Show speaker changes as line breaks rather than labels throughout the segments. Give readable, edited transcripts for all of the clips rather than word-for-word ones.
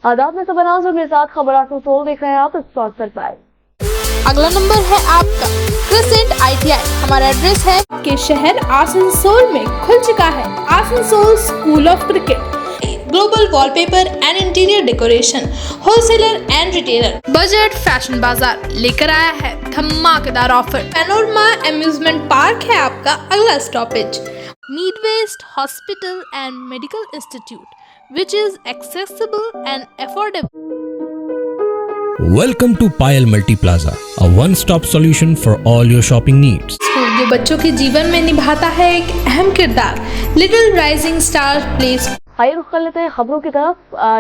आदाब में सबनाज और मेरे साथ खबर आसनसोल देख रहे हैं आप स्पॉन्सर पर।
अगला नंबर है आपका क्रिसेंट ITI। हमारा एड्रेस है के शहर आसनसोल में खुल चुका है Asansol school of cricket. Global wallpaper and interior decoration wholesaler and retailer. Budget fashion बाजार लेकर आया है धमाकेदार ऑफर। पैनोरमा अम्यूजमेंट पार्क है आपका अगला stoppage. Need west hospital and medical institute which is accessible and affordable.
Welcome to Payal Multi Plaza, a one-stop solution for all your shopping needs.
School जो बच्चों के जीवन में निभाता है एक अहम किरदार। Little rising star place.
आइए रुख कर लेते हैं खबरों की तरफ,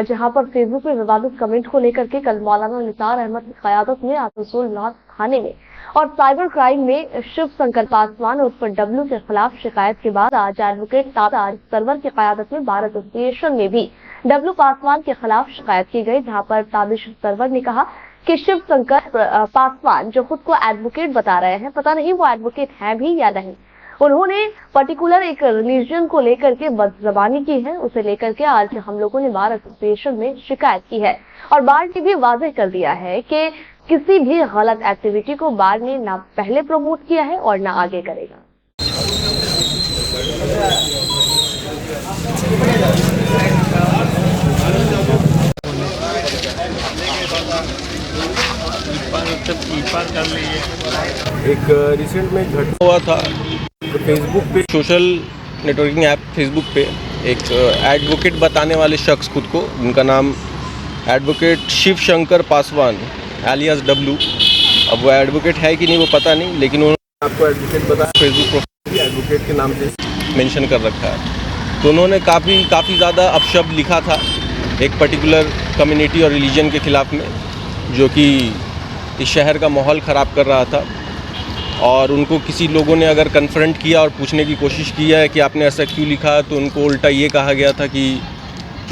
जहां पर फेसबुक पर विवादित कमेंट को लेकर के कल मौलाना निसार अहमद की क़यादत में आसनसोल नॉर्थ थाने में और साइबर क्राइम में शिव शंकर पासवान उर्फ डब्लू के खिलाफ शिकायत के बाद आज एडवोकेट ताबिश सरवर की क़यादत में बार एसोसिएशन में भी डब्लू पासवान के खिलाफ शिकायत की गई, जहां पर ताबिश सरवर ने कहा कि शिव शंकर पासवान जो खुद को एडवोकेट बता रहे हैं, पता नहीं वो एडवोकेट है भी या नहीं। उन्होंने पर्टिकुलर एक रिलीजन को लेकर के बदजबानी की है, उसे लेकर के आज हम लोगों ने बार एसोसिएशन में शिकायत की है और बार ने भी वाज़ेह कर दिया है कि किसी भी गलत एक्टिविटी को बार ने ना पहले प्रमोट किया है और ना आगे करेगा।
एक रिसेंट में घटना हुआ था फेसबुक पे, सोशल नेटवर्किंग ऐप फेसबुक पे एक एडवोकेट बताने वाले शख्स खुद को, उनका नाम एडवोकेट शिव शंकर पासवान एलियास डब्लू। अब वो एडवोकेट है कि नहीं वो पता नहीं, लेकिन उन्होंने आपको एडवोकेट बताया, फेसबुक प्रोफाइल एडवोकेट के नाम से मेंशन कर रखा है। तो उन्होंने काफ़ी ज़्यादा अपशब्द लिखा था एक पर्टिकुलर कम्युनिटी और रिलीजन के ख़िलाफ़ में, जो कि इस शहर का माहौल ख़राब कर रहा था। और उनको किसी लोगों ने अगर कन्फ्रंट किया और पूछने की कोशिश की है कि आपने ऐसा क्यों लिखा, तो उनको उल्टा ये कहा गया था कि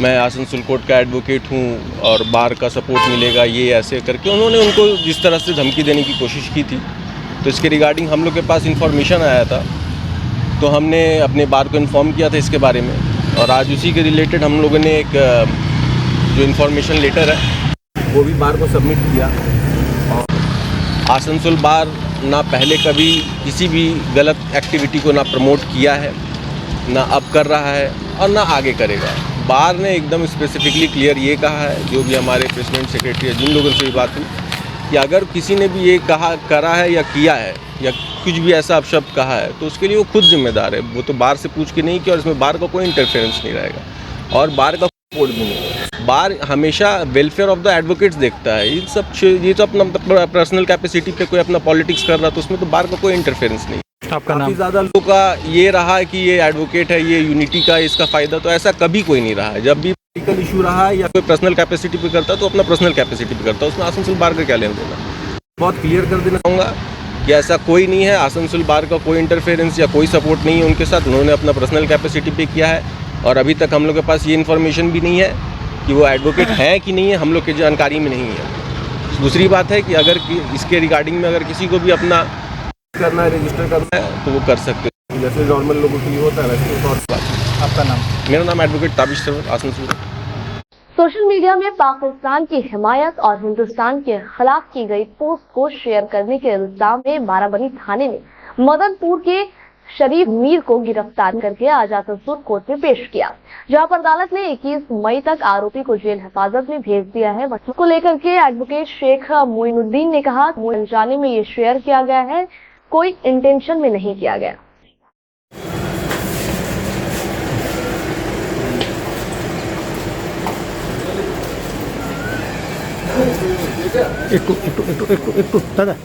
मैं आसनसोल कोर्ट का एडवोकेट हूँ और बार का सपोर्ट मिलेगा, ये ऐसे करके उन्होंने उनको जिस तरह से धमकी देने की कोशिश की थी। तो इसके रिगार्डिंग हम लोग के पास इंफॉर्मेशन आया था, तो हमने अपने बार को इन्फॉर्म किया था इसके बारे में, और आज उसी के रिलेटेड हम लोगों ने एक जो इन्फॉर्मेशन लेटर है वो भी बार को सबमिट किया। और आसनसोल बार ना पहले कभी किसी भी गलत एक्टिविटी को ना प्रमोट किया है, ना अब कर रहा है और ना आगे करेगा। बार ने एकदम स्पेसिफिकली क्लियर ये कहा है, जो भी हमारे प्रेसिडेंट सेक्रेटरी जिन लोगों से भी बात हुई, कि अगर किसी ने भी ये करा है या किया है या कुछ भी ऐसा अपशब्द कहा है, तो उसके लिए वो खुद जिम्मेदार है। वो तो बार से पूछ के नहीं किया और इसमें बार का कोई इंटरफेरेंस नहीं रहेगा और बार का सपोर्ट भी नहीं है। बार हमेशा वेलफेयर ऑफ द एडवोकेट्स देखता है। ये तो अपना पर्सनल कैपेसिटी पे कोई अपना पॉलिटिक्स कर रहा, तो उसमें तो बार का कोई इंटरफेरेंस नहीं।
आपका नाम?
ज़्यादा लोगों का ये रहा है कि ये एडवोकेट है, ये यूनिटी का इसका फ़ायदा, तो ऐसा कभी कोई नहीं रहा है। जब भी पॉलिटिकल इशू रहा है या कोई पर्सनल कैपेसिटी पे करता है, तो अपना पर्सनल कैपेसिटी पे करता है, उसमें आसनसोल बार का क्या लेना देना। बहुत क्लियर कर देना चाहूँगा कि ऐसा कोई नहीं है, आसनसोल बार का कोई इंटरफेरेंस या कोई सपोर्ट नहीं है उनके साथ। उन्होंने अपना पर्सनल कैपेसिटी पे किया है और अभी तक हम लोग के पास ये इन्फॉर्मेशन भी नहीं है कि वो एडवोकेट है कि नहीं है, हम लोग की जानकारी में नहीं है। दूसरी बात है कि अगर इसके रिगार्डिंग में अगर किसी को भी अपना करना है, रजिस्टर करना है, तो वो कर सकते हैं, जैसे नॉर्मल लोगों के लिए होता है वैसे और बात।
आपका नाम?
मेरा नाम advocate Tabish Sarwar Asansol.
Social media में पाकिस्तान की हिमायत और हिंदुस्तान के खिलाफ की गई पोस्ट को शेयर करने के इल्जाम में बाराबंकी थाने ने मदनपुर के शरीफ मीर को गिरफ्तार करके आज आसनसोल कोर्ट में पेश किया, जहां पर अदालत ने 21 मई तक आरोपी को जेल हिफाजत में भेज दिया है। मसले को लेकर के एडवोकेट शेख मोइनुद्दीन ने कहा, अनजाने में ये शेयर किया गया है, कोई इंटेंशन में नहीं किया गया।
एक दादा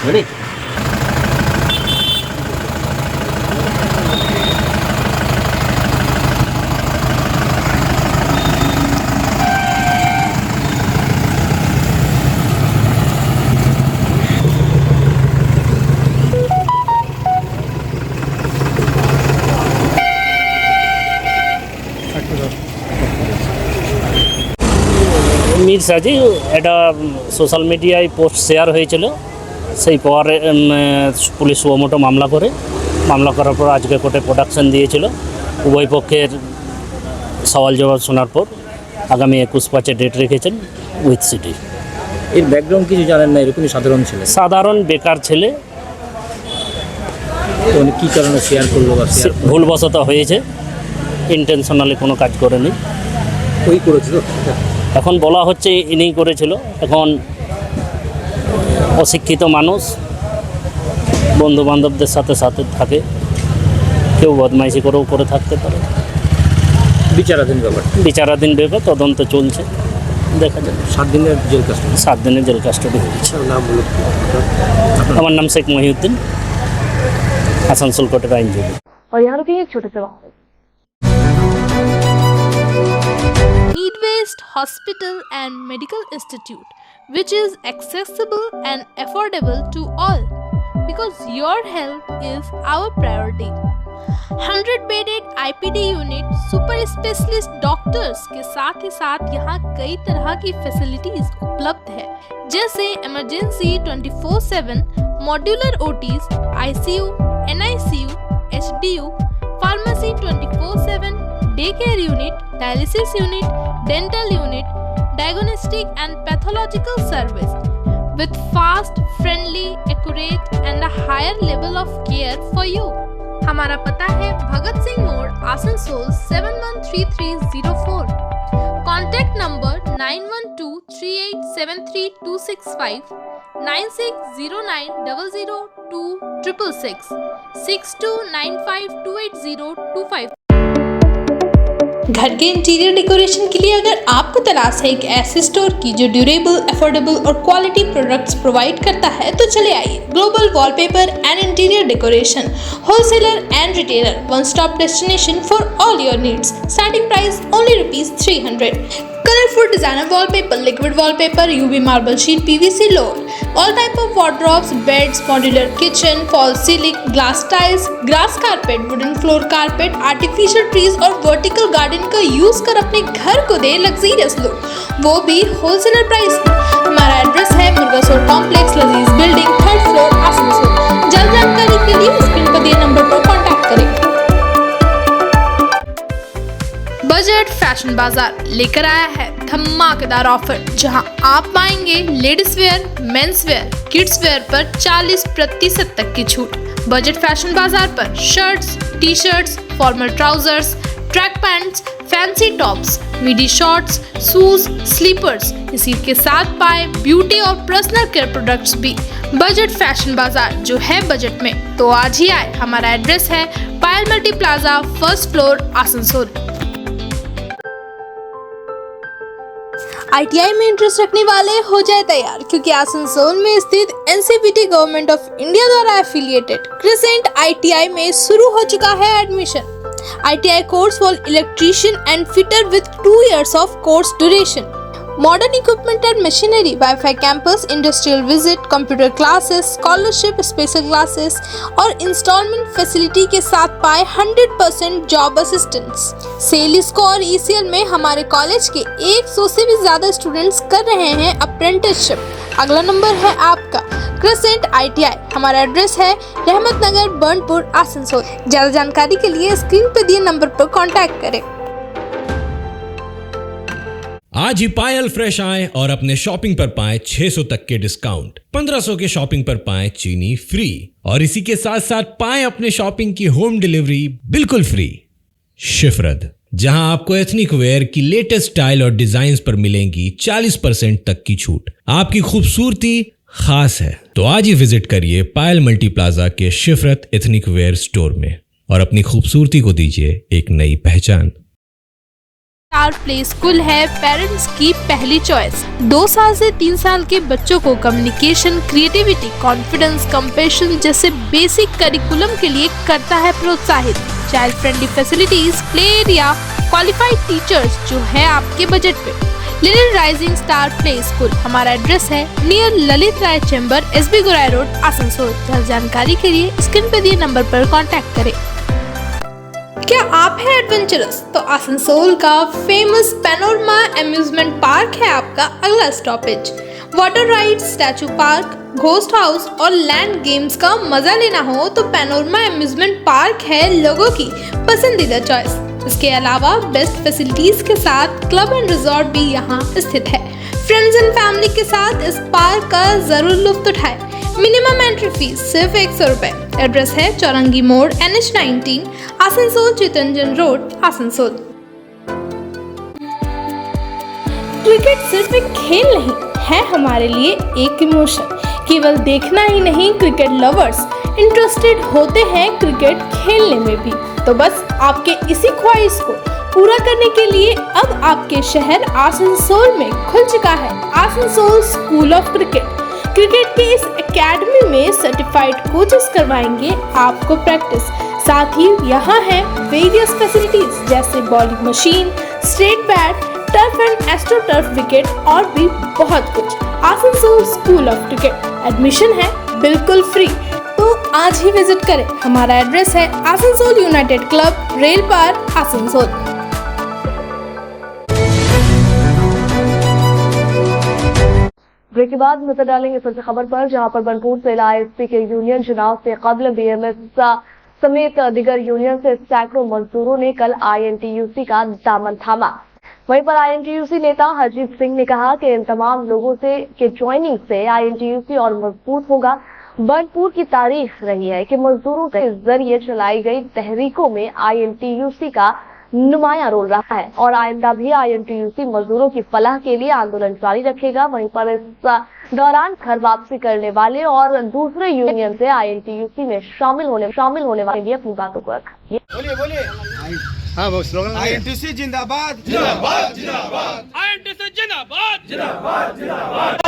Ready?
মির্জাজি এটা সোশ্যাল মিডিয়ায় পোস্ট শেয়ার হয়েছিল, সেই পর পুলিশ সুমোটো মামলা করার পর আজকে কোর্টে প্রোডাকশন দিয়েছিল। উভয় পক্ষের সওয়াল জবাব শোনার পর আগামী 21/5 ডেট রেখেছেন উইথ সিটি।
এর ব্যাকগ্রাউন্ড কিছু জানেন না, এরকমই সাধারণ ছেলে,
সাধারণ বেকার ছেলে,
তো উনি কী কারণে শেয়ার করলো বা শেয়ার
ভুলবশত হয়েছে, ইন্টেনশনালি কোনো কাজ করেনি।
ওই করেছিল?
এখন বলা হচ্ছে ইনিই করেছিল। এখন অশিক্ষিত মানুষ বন্ধু বান্ধবদের সাথে সাথে থাকে, কেউ বদমাইশি করেও করে থাকতে পারে।
বিচারাধীন ব্যাপার,
বিচারাধীন ব্যাপার, তদন্ত চলছে, দেখা যাবে।
7 দিনের জেল কাস্টডি।
7 দিনের জেল কাস্টডি হয়েছে।
নাম বলুন।
আমার নাম শেখ মহিউদ্দিন, আসানসোল কোর্টের আইনজীবী।
और यहाँ रुकिए एक छोटे से बात।
Need Waste Hospital and Medical Institute, which is accessible and affordable to all, because your health is our priority. 100-bedded IPD unit, super specialist doctors के साथ ही साथ यहाँ कई तरह की फैसिलिटीज उपलब्ध है, जैसे emergency 24/7, modular OTs, ICU, NICU, HDU, pharmacy 24/7, day care unit, dialysis unit, dental unit, diagnostic and pathological service with fast, friendly, accurate and a higher level of care for you. हमारा पता है भगत सिंह मोड़, Asansol 713304। Contact number 9123873265, 9609002666, 6295280255। घर के interior decoration के लिए अगर आपको तलाश है एक ऐसे स्टोर की जो ड्यूरेबल, अफोर्डेबल और क्वालिटी प्रोडक्ट्स प्रोवाइड करता है, तो चले आइए global wallpaper and interior decoration, wholesaler and retailer, one stop destination for all your needs. Starting price only ₹300। Colourful designer wallpaper, liquid wallpaper, UV marble sheet, PVC load, all type of wardrobes, beds, modular kitchen, fall ceiling, glass tiles, grass carpet, wooden floor carpet, artificial trees और vertical garden का use कर अपने घर को दे luxurious look, वो भी wholesaler price में। हमारा एड्रेस है मुर्गासोल कॉम्प्लेक्स, लजीज बिल्डिंग, 3rd फ्लोर, आसनसोल। जल्द जानकारी के लिए स्क्रीन पर दिए नंबर पर कॉन्टैक्ट करें। बजट फैशन बाजार लेकर आया है धमाकेदार ऑफर, जहां आप पाएंगे ladies wear, men's wear, kids wear पर 40% तक की छूट। बजट फैशन बाजार पर shirts, t shirts, formal trousers, track pants, fancy tops, midi shorts, shoes, slippers, इसी के साथ पाए ब्यूटी और पर्सनल केयर प्रोडक्ट्स भी। बजट फैशन बाजार जो है बजट में, तो आज ही आए। हमारा एड्रेस है Payal multi plaza, 1st floor, Asansol. ITI में इंटरेस्ट रखने वाले हो जाए तैयार, क्योंकि आसनसोल में स्थित NCPT गवर्नमेंट ऑफ इंडिया द्वारा एफिलिएटेड क्रिसेंट ITI में शुरू हो चुका है admission. ITI course for electrician and fitter with 2 years of course duration. Modern equipment and machinery, Wi-Fi campus, industrial visit, computer classes, scholarship, special classes और installment facility के साथ पाए 100% job assistance। सेल इसको और ECL में हमारे college के 100 से भी ज्यादा स्टूडेंट्स कर रहे हैं अप्रेंटिसशिप। अगला नंबर है आपका क्रिसेंट ITI। हमारा एड्रेस है रहमत नगर, बर्नपुर, आसनसोल। ज्यादा जानकारी के लिए स्क्रीन पर दिए नंबर पर कॉन्टैक्ट करें।
आज ही पायल फ्रेश आए और अपने शॉपिंग पर पाएं 600 तक के डिस्काउंट, 1500 के शॉपिंग पर पाएं चीनी फ्री, और इसी के साथ साथ पाएं अपने शॉपिंग की होम डिलीवरी बिल्कुल फ्री। शिफरत, जहां आपको एथनिक वेयर की लेटेस्ट स्टाइल और डिजाइन पर मिलेंगी 40% तक की छूट। आपकी खूबसूरती खास है, तो आज ही विजिट करिए पायल मल्टी प्लाजा के शिफरत एथनिक वेयर स्टोर में और अपनी खूबसूरती को दीजिए एक नई पहचान।
स्टार प्ले स्कूल है पेरेंट्स की पहली चॉइस। 2 साल से 3 साल के बच्चों को कम्युनिकेशन, क्रिएटिविटी, कॉन्फिडेंस, कंपैशन जैसे बेसिक करिकुलम के लिए करता है प्रोत्साहित। Child friendly facilities, play area, qualified teachers जो है आपके बजट पे। Little rising star play school, हमारा एड्रेस है नियर ललित राय चैम्बर, SB गोराई रोड, आसनसोल। जानकारी के लिए स्क्रीन पे दिए नंबर पर कॉन्टैक्ट करें। क्या आप हैं एडवेंचरस तो आसनसोल का फेमस पैनोरमा अम्यूजमेंट पार्क है आपका अगला stoppage. Water ride, statue park, ghost house और लैंड गेम्स का मजा लेना हो तो पैनोरमा अम्यूजमेंट पार्क है लोगों की पसंदीदा चॉइस। इसके अलावा बेस्ट फैसिलिटीज के साथ क्लब एंड रिजॉर्ट भी यहाँ स्थित है। फ्रेंड्स एंड फैमिली के साथ इस पार्क का जरूर लुत्फ उठाएं। मिनिमम एंट्री फीस सिर्फ 100 रुपए। एड्रेस है चौरंगी मोड़ NH19 Asansol Chittaranjan road Asansol. Cricket सिर्फ एक खेल नहीं है हमारे लिए एक इमोशन। केवल देखना ही नहीं, क्रिकेट लवर्स इंटरेस्टेड होते हैं क्रिकेट खेलने में भी। तो बस आपके इसी ख्वाहिश को पूरा करने के लिए अब आपके शहर आसनसोल में खुल चुका है Asansol school of cricket. Cricket के इस एकेडमी में सर्टिफाइड कोचेस करवाएंगे आपको प्रैक्टिस। साथ ही यहाँ है वेरियस फैसिलिटीज जैसे bowling machine, straight bat, turf and astro turf wicket और भी बहुत कुछ। Asansol school of cricket admission है बिल्कुल फ्री, तो आज ही विजिट करें। हमारा एड्रेस है Asansol united club, rail park, Asansol.
Break के बाद नजर डालेंगे फिर से खबर पर, जहां पर बनपुर से ISP के यूनियन चुनाव से कबल BMS समेत दीगर यूनियन से सैकड़ों मजदूरों ने कल INTUC का दामन थामा। वहीं पर INTUC नेता हरजीत सिंह ने कहा कि इन तमाम लोगों के ज्वाइनिंग से INTUC और मजबूत होगा। बनपुर की तारीख रही है कि मजदूरों के जरिए चलाई गई तहरीकों में INTUC का नुमाया रोल रहा है और आइंदा भी INTUC मजदूरों की फलाह के लिए आंदोलन जारी रखेगा। वहीं पर इस दौरान घर वापसी करने वाले और दूसरे यूनियन से INTUC में शामिल होने वाले भी अपनी बातों को रखा।
बोलिए हाँ वो स्लोगन INTUC जिंदाबाद जिंदाबाद जिंदाबाद INTUC जिंदाबाद जिंदाबाद जिंदाबाद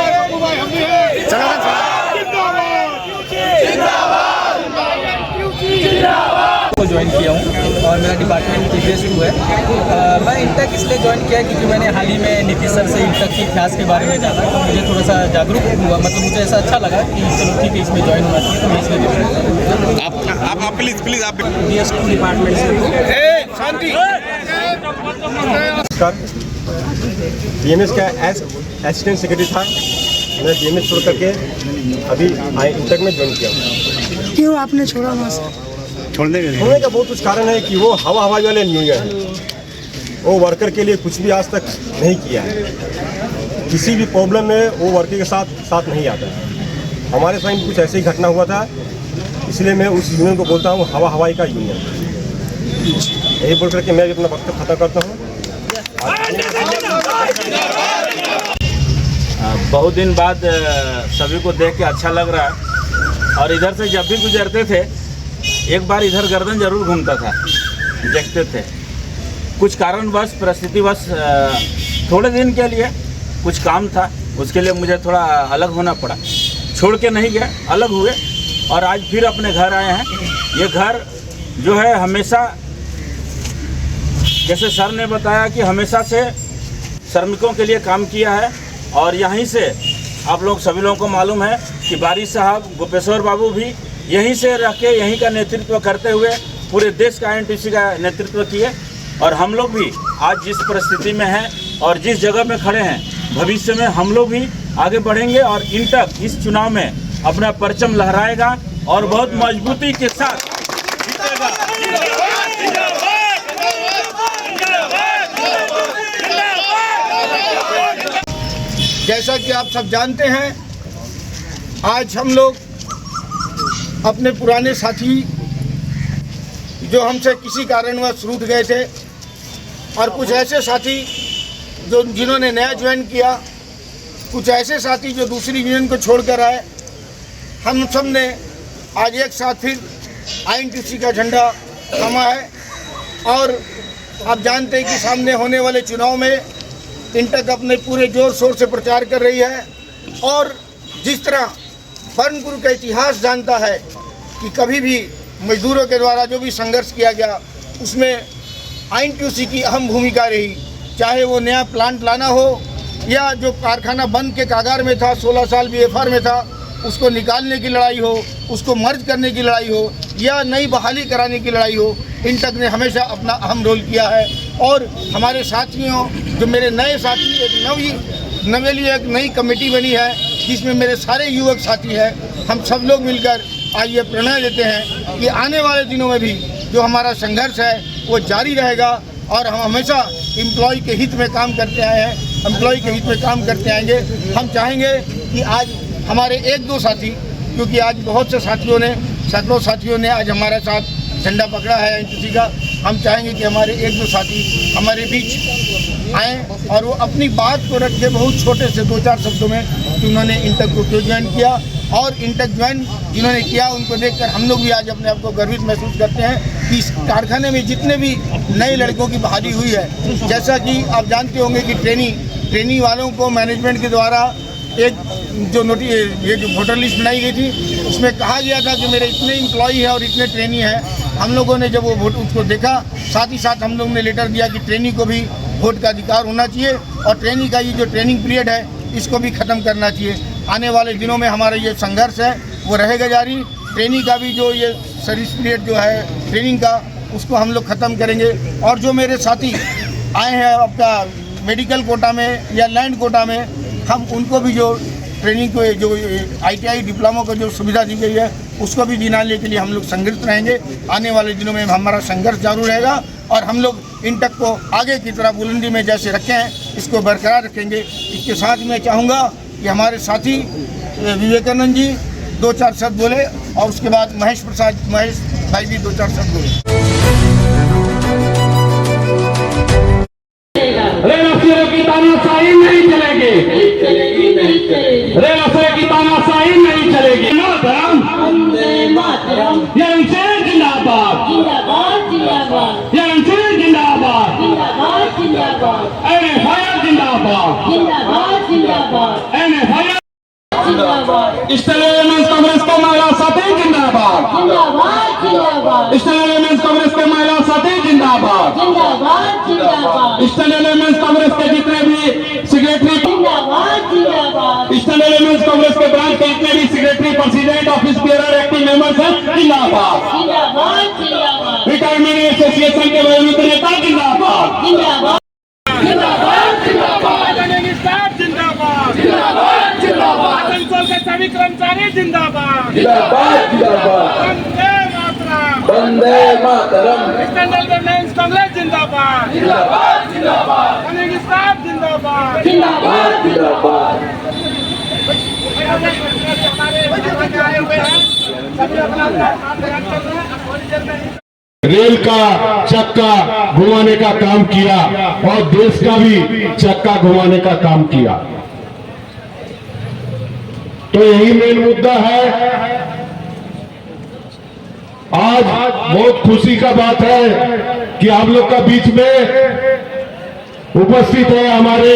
को ज्वाइन किया हूँ और मेरा डिपार्टमेंट TPS2 है। मैं इंटक इसलिए ज्वाइन किया क्योंकि मैंने हाल ही में नीतीश सर से इंटक के इतिहास के बारे में जाना, तो मुझे थोड़ा सा जागरूक हुआ, मतलब मुझे ऐसा अच्छा लगा कि चलो ठीक है इसमें ज्वाइन होना चाहिए, तो मैं इसलिए
आप प्लीज आप
TPS2 डिपार्टमेंट से
शांति
BMS का असिस्टेंट सेक्रेटरी था। मैं BMS छोड़ करके अभी इंटक में ज्वाइन किया हूँ।
क्यों आपने छोड़ा वहाँ से?
छोड़ने
का बहुत कुछ कारण है कि वो हवाई वाले यूनियन है, वो वर्कर के लिए कुछ भी आज तक नहीं किया है। किसी भी प्रॉब्लम में वो वर्कर के साथ नहीं आता है। हमारे साथ कुछ ऐसे ही घटना हुआ था, इसलिए मैं उस यूनियन को बोलता हूँ हवाई का यूनियन। यही बोल करके मैं भी अपना वक्त खत्म करता हूँ।
बहुत दिन बाद सभी को देख के अच्छा लग रहा है और इधर से जब भी गुजरते थे एक बार इधर गर्दन जरूर घूमता था, देखते थे। कुछ कारणवश परिस्थितिवश थोड़े दिन के लिए कुछ काम था, उसके लिए मुझे थोड़ा अलग होना पड़ा। छोड़ के नहीं गया, अलग हुए और आज फिर अपने घर आए हैं। ये घर जो है हमेशा, जैसे सर ने बताया कि हमेशा से श्रमिकों के लिए काम किया है और यहीं से आप लोग सभी लोगों को मालूम है कि बारिश साहब, गोपेश्वर बाबू भी यहीं से रह के यहीं का नेतृत्व करते हुए पूरे देश का INTUC का नेतृत्व किए और हम लोग भी आज जिस परिस्थिति में हैं और जिस जगह में खड़े हैं, भविष्य में हम लोग भी आगे बढ़ेंगे और इंटक इस चुनाव में अपना परचम लहराएगा और बहुत मजबूती के साथ जीतेगा।
जैसा कि आप सब जानते हैं, आज हम लोग अपने पुराने साथी जो हमसे किसी कारणवश रूठ गए थे और कुछ ऐसे साथी जिन्होंने नया ज्वाइन किया, कुछ ऐसे साथी जो दूसरी यूनियन को छोड़कर आए, हम सब ने आज एक साथ फिर INTUC का झंडा थामा है। और आप जानते हैं कि सामने होने वाले चुनाव में इंटक अपने पूरे जोर शोर से प्रचार कर रही है और जिस तरह बनपुर का इतिहास जानता है कि कभी भी मजदूरों के द्वारा जो भी संघर्ष किया गया उसमें INTUC की अहम भूमिका रही, चाहे वो नया प्लांट लाना हो या जो कारखाना बंद के कागार में था, 16 साल BFR में था, उसको निकालने की लड़ाई हो, उसको मर्ज करने की लड़ाई हो या नई बहाली कराने की लड़ाई हो, इंटक ने हमेशा अपना अहम रोल किया है। और हमारे साथियों, जो मेरे नए साथी, एक नई कमेटी बनी है जिसमें मेरे सारे युवक साथी हैं। हम सब लोग मिलकर आज ये प्रणय लेते हैं कि आने वाले दिनों में भी जो हमारा संघर्ष है वो जारी रहेगा और हम हमेशा एम्प्लॉय के हित में काम करते आए हैं, एम्प्लॉय के हित में काम करते आएंगे। हम चाहेंगे कि आज हमारे एक दो साथी, क्योंकि आज बहुत से साथियों ने, सैकड़ों साथियों ने आज हमारे साथ झंडा पकड़ा है एनटीसी का, हम चाहेंगे कि हमारे एक दो साथी हमारे बीच आएँ और वो अपनी बात को रख के बहुत छोटे से 2-4 शब्दों में कि उन्होंने इंटक को क्यों ज्वाइन किया, और इंटक ज्वाइन जिन्होंने किया उनको देखकर हम लोग भी आज अपने आप को गर्वित महसूस करते हैं कि इस कारखाने में जितने भी नए लड़कों की बहाली हुई है। जैसा कि आप जानते होंगे कि ट्रेनिंग वालों को मैनेजमेंट के द्वारा एक जो ये जो वोटर लिस्ट बनाई गई थी उसमें कहा गया था कि मेरे इतने एम्प्लॉई हैं और इतने ट्रेनी हैं। हम लोगों ने जब वो वोट उसको देखा, साथ ही साथ हम लोगों ने लेटर दिया कि ट्रेनी को भी वोट का अधिकार होना चाहिए और ट्रेनी का ये जो ट्रेनिंग पीरियड है इसको भी ख़त्म करना चाहिए। आने वाले दिनों में हमारा ये संघर्ष है वो रहेगा जारी। ट्रेनिंग का भी जो ये सर्विस पीरियड जो है ट्रेनिंग का, उसको हम लोग ख़त्म करेंगे। और जो मेरे साथी आए हैं आपका मेडिकल कोटा में या लैंड कोटा में, हम उनको भी जो ट्रेनिंग को जो ITI डिप्लोमा को जो सुविधा दी गई है उसको भी दिलाने के लिए हम लोग संगठित रहेंगे। आने वाले दिनों में हमारा संघर्ष जारी रहेगा और हम लोग इंटक को आगे की तरह बुलंदी में जैसे रखे हैं इसको बरकरार रखेंगे। इसके साथ मैं चाहूँगा कि हमारे साथी विवेकानंद जी 2-4 शब्द बोले और उसके बाद महेश भाई भी 2-4 शब्द बोले।
रेल की तानाशाही नहीं चलेगी, रेल की तानाशाही नहीं चलेगी। जिंदाबाद, जिंदाबाद, कांग्रेस को महिला साथी जिंदाबाद, कांग्रेस को महिला साथी जिंदाबाद, कांग्रेस के जितने भी सेक्रेटरी, कांग्रेस के ब्रांच के जितने भी secretary, president, office bearer, active members हैं जिंदाबाद, रिटायरमेंट एसोसिएशन के वरिष्ठ नेता जिंदाबाद, आसनसोल के सभी कर्मचारी जिंदाबाद, वंदे मातरम, स्टैंडर्ड गवर्नेंस कांग्रेस जिंदाबाद, कनेगी साहब जिंदाबाद,
रेल का चक्का घुमाने का काम किया और देश का भी चक्का घुमाने का काम किया। तो यही मेन मुद्दा है। आज बहुत खुशी का बात है कि आप लोग का बीच में उपस्थित है हमारे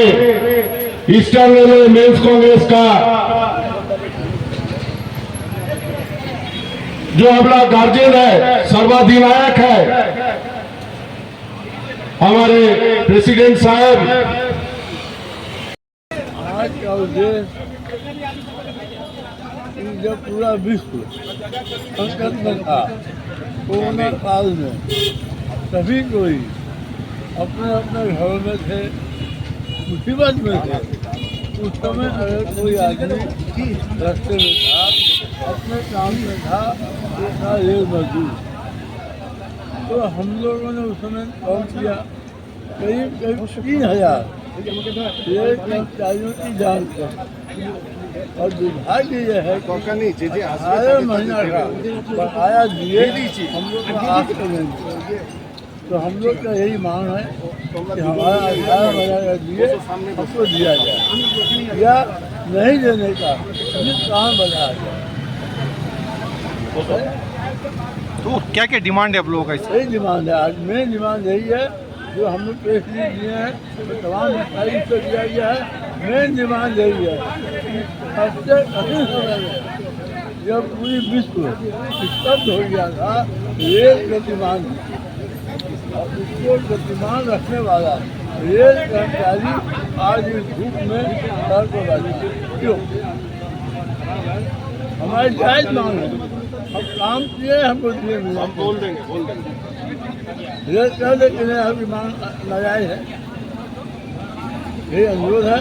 ईस्टर्न रेलवे मेंस कांग्रेस का जो हमारा गार्जियन है, सर्वाधिनायक है, हमारे प्रेसिडेंट साहब।
आज का उद्देश्य जब पूरा विश्व संकट में था, कोरोना काल में सभी कोई अपने अपने घरों में थे, मुसीबत में थे। उस समय अगर कोई आदमी रास्ते में था, अपने काम में था, तो था रेल मजदूर। तो हम लोगों ने उस समय काम किया, करीब 3000 रेल कर्मचारियों की जान कर। और दुर्भाग्य यह है कि 18 महीना का बकाया दिए हम लोग को आज करेंगे। तो हम लोग का यही मांग है कि हमारा 18 महीना का दिए हमको दिया जाए या नहीं देने का कारण बताया जाए।
तो क्या क्या डिमांड है आप लोगों का?
यही डिमांड है, आज मेन डिमांड यही है जो हम लोग प्रेस रिलीज दिए हैं, तो तमाम तारीख से दिया गया है। मेन डिमांड यही है सबसे कठिन समय में जब पूरी विश्व स्तब्ध हो गया था, रेल गतिमान और उसको गतिमान रखने वाला रेल कर्मचारी आज इस धूप में सर को डाली। क्यों? हमारी जायज मांग है, हम काम किए, हमको दिए मिले।
बोल देंगे
रेल करने के लिए अभी मांग लगाए हैं। यही अनुरोध है,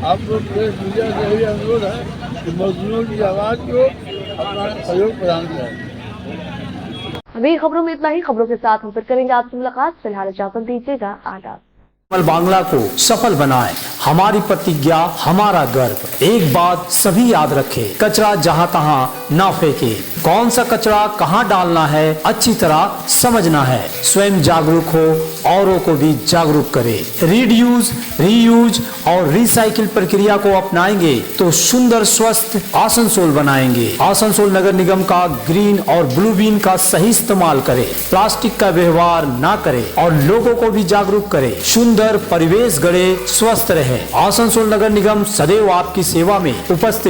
आप लोग प्रेस मीडिया से यही अनुरोध है कि मजदूरों की आवाज़ को अपना सहयोग प्रदान करें।
अभी खबरों में इतना ही। खबरों के साथ हम फिर करेंगे आपसे मुलाकात। फिलहाल इजाजत दीजिएगा। आदाब।
बांग्ला को सफल बनाएं, हमारी प्रतिज्ञा, हमारा गर्व। एक बात सभी याद रखें, कचरा जहां तहां ना फेंके। कौन सा कचरा कहां डालना है अच्छी तरह समझना है। स्वयं जागरूक हो, औरों को भी जागरूक करें। रीड्यूज, रीयूज और रिसाइकिल प्रक्रिया को अपनाएंगे तो सुंदर स्वस्थ आसनसोल बनाएंगे। आसनसोल नगर निगम का ग्रीन और ब्लू बीन का सही इस्तेमाल करें, प्लास्टिक का व्यवहार ना करें और लोगों को भी जागरूक करें। सुंदर परिवेश गढ़े, स्वस्थ रहे। आसनसोल नगर निगम सदैव आपकी सेवा में उपस्थित।